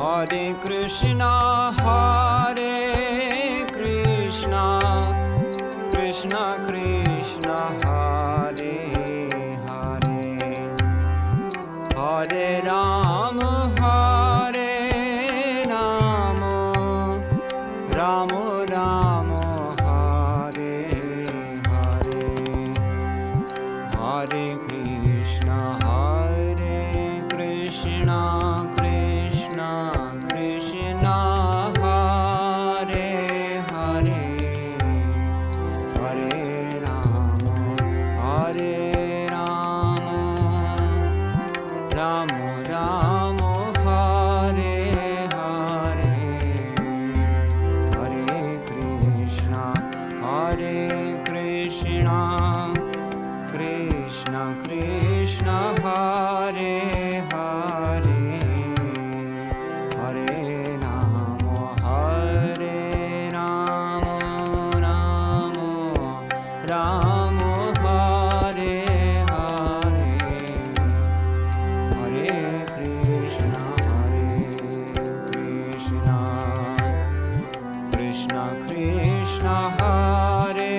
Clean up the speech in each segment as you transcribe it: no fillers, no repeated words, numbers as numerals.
Hare Krishna, Krishna Krishna, Hare Hare, Hare Rama, Rama Rama, Hare Hare, Hare Krishna, Krishna Krishna, Hare Hare, Hare Rama, Rama Rama, Hare Hare, Hare Krishna, Krishna Krishna, Hare Hare, Hare Rama, Rama Hare Hare, Hare Krishna, Krishna Krishna, Hare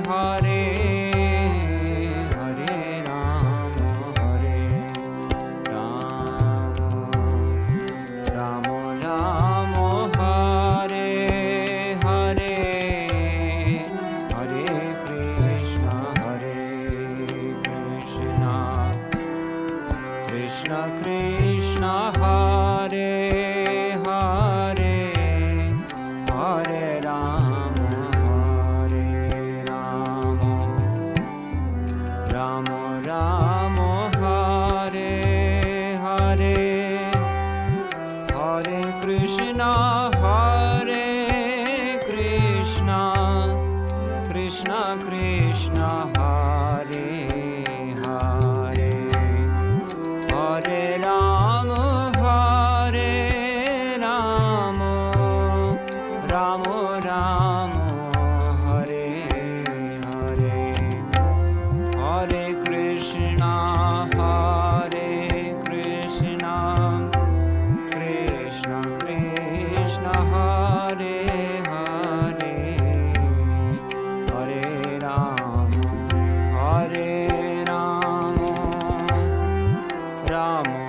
Hare, Hare Rama, Rama Rama, Hare Hare, Hare Krishna, Krishna Krishna, Hare Hare, Hare Rama, Rama Rama, Hare Hare, Hare Krishna, Krishna Krishna, Hare Hare, Hare Rama, Rama Rama, Hare Hare, Hare Krishna, Krishna Krishna, Hare Hare, Hare Rama, Rama